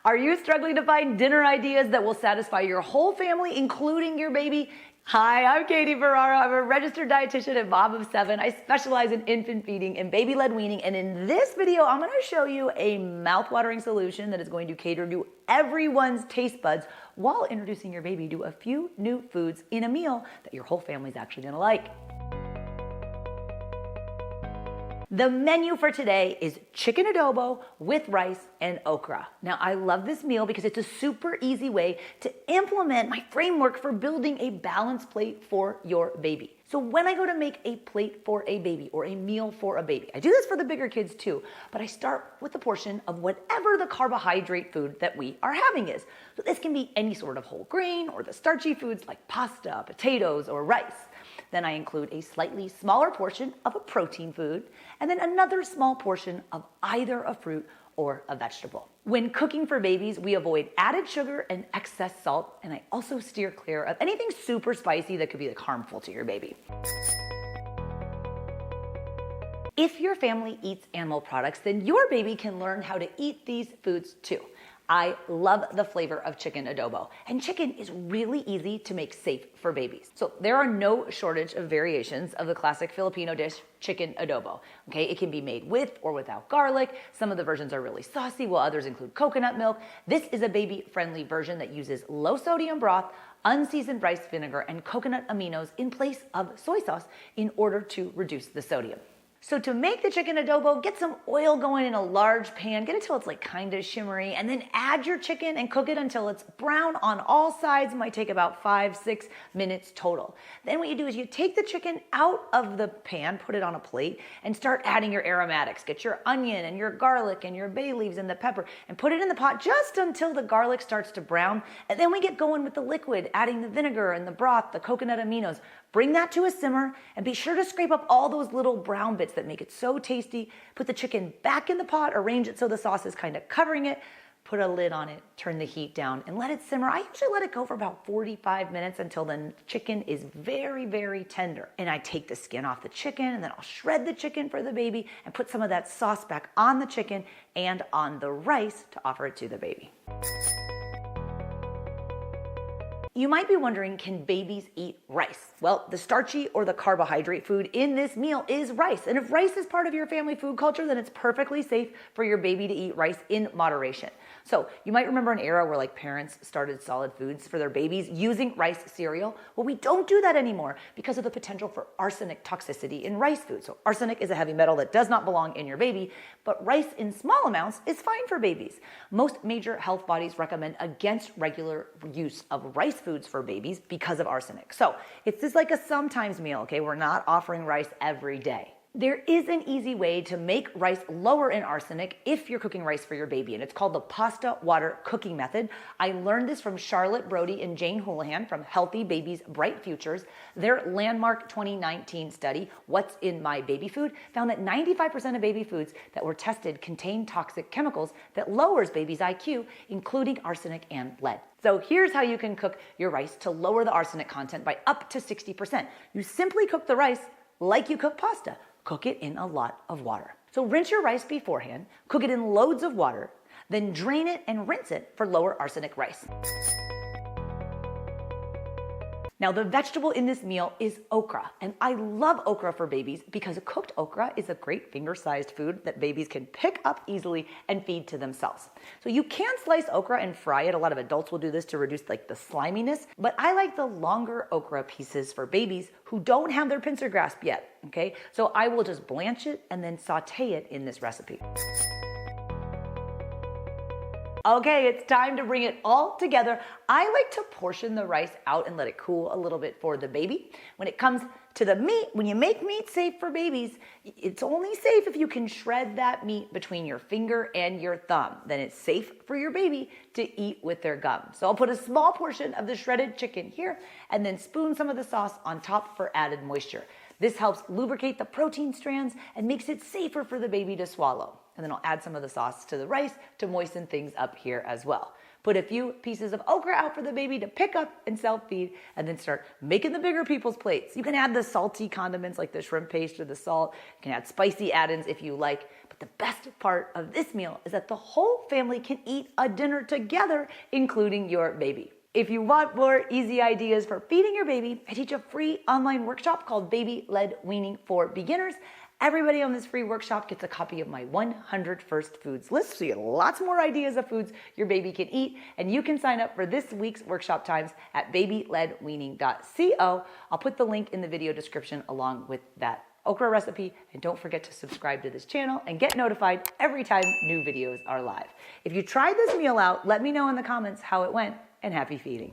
Are you struggling to find dinner ideas that will satisfy your whole family, including your baby? Hi, I'm Katie Ferraro. I'm a registered dietitian and mom of 7. I specialize in infant feeding and baby-led weaning. And in this video, I'm going to show you a mouth-watering solution that is going to cater to everyone's taste buds while introducing your baby to a few new foods in a meal that your whole family's actually going to like. The menu for today is chicken adobo with rice and okra. Now, I love this meal because it's a super easy way to implement my framework for building a balanced plate for your baby. So when I go to make a plate for a baby or a meal for a baby, I do this for the bigger kids too, but I start with a portion of whatever the carbohydrate food that we are having is. So this can be any sort of whole grain or the starchy foods like pasta, potatoes, or rice. Then I include a slightly smaller portion of a protein food, and then another small portion of either a fruit or a vegetable. When cooking for babies, we avoid added sugar and excess salt, and I also steer clear of anything super spicy that could be harmful to your baby. If your family eats animal products, then your baby can learn how to eat these foods too. I love the flavor of chicken adobo, and chicken is really easy to make safe for babies. So there are no shortage of variations of the classic Filipino dish, chicken adobo. Okay, it can be made with or without garlic. Some of the versions are really saucy, while others include coconut milk. This is a baby-friendly version that uses low sodium broth, unseasoned rice vinegar, and coconut aminos in place of soy sauce in order to reduce the sodium. So to make the chicken adobo, get some oil going in a large pan, get it till it's kind of shimmery, and then add your chicken and cook it until it's brown on all sides. It might take about 5-6 minutes total. Then what you do is you take the chicken out of the pan, put it on a plate, and start adding your aromatics. Get your onion and your garlic and your bay leaves and the pepper, and put it in the pot just until the garlic starts to brown. And then we get going with the liquid, adding the vinegar and the broth, the coconut aminos. Bring that to a simmer, and be sure to scrape up all those little brown bits that make it so tasty. Put the chicken back in the pot, arrange it so the sauce is kind of covering it, put a lid on it, turn the heat down, and let it simmer. I usually let it go for about 45 minutes until the chicken is very, very tender. And I take the skin off the chicken, and then I'll shred the chicken for the baby and put some of that sauce back on the chicken and on the rice to offer it to the baby. You might be wondering, can babies eat rice? Well, the starchy or the carbohydrate food in this meal is rice. And if rice is part of your family food culture, then it's perfectly safe for your baby to eat rice in moderation. So you might remember an era where parents started solid foods for their babies using rice cereal. Well, we don't do that anymore because of the potential for arsenic toxicity in rice food. So arsenic is a heavy metal that does not belong in your baby, but rice in small amounts is fine for babies. Most major health bodies recommend against regular use of rice foods for babies because of arsenic. So it's just like a sometimes meal, okay? We're not offering rice every day. There is an easy way to make rice lower in arsenic if you're cooking rice for your baby, and it's called the pasta water cooking method. I learned this from Charlotte Brody and Jane Houlihan from Healthy Babies, Bright Futures. Their landmark 2019 study, What's in My Baby Food, found that 95% of baby foods that were tested contain toxic chemicals that lowers babies' IQ, including arsenic and lead. So here's how you can cook your rice to lower the arsenic content by up to 60%. You simply cook the rice like you cook pasta. Cook it in a lot of water. So rinse your rice beforehand, cook it in loads of water, then drain it and rinse it for lower arsenic rice. Now, the vegetable in this meal is okra, and I love okra for babies because cooked okra is a great finger-sized food that babies can pick up easily and feed to themselves. So you can slice okra and fry it. A lot of adults will do this to reduce the sliminess, but I like the longer okra pieces for babies who don't have their pincer grasp yet, okay? So I will just blanch it and then saute it in this recipe. Okay, it's time to bring it all together. I like to portion the rice out and let it cool a little bit for the baby. When it comes to the meat, when you make meat safe for babies, it's only safe if you can shred that meat between your finger and your thumb. Then it's safe for your baby to eat with their gum. So I'll put a small portion of the shredded chicken here and then spoon some of the sauce on top for added moisture. This helps lubricate the protein strands and makes it safer for the baby to swallow. And then I'll add some of the sauce to the rice to moisten things up here as well. Put a few pieces of okra out for the baby to pick up and self-feed, and then start making the bigger people's plates. You can add the salty condiments like the shrimp paste or the salt. You can add spicy add-ins if you like, but the best part of this meal is that the whole family can eat a dinner together, including your baby. If you want more easy ideas for feeding your baby, I teach a free online workshop called Baby-Led Weaning for Beginners. Everybody on this free workshop gets a copy of my 100 First Foods list, so you get lots more ideas of foods your baby can eat, and you can sign up for this week's workshop times at babyledweaning.co. I'll put the link in the video description along with that okra recipe, and don't forget to subscribe to this channel and get notified every time new videos are live. If you tried this meal out, let me know in the comments how it went, and happy feeding.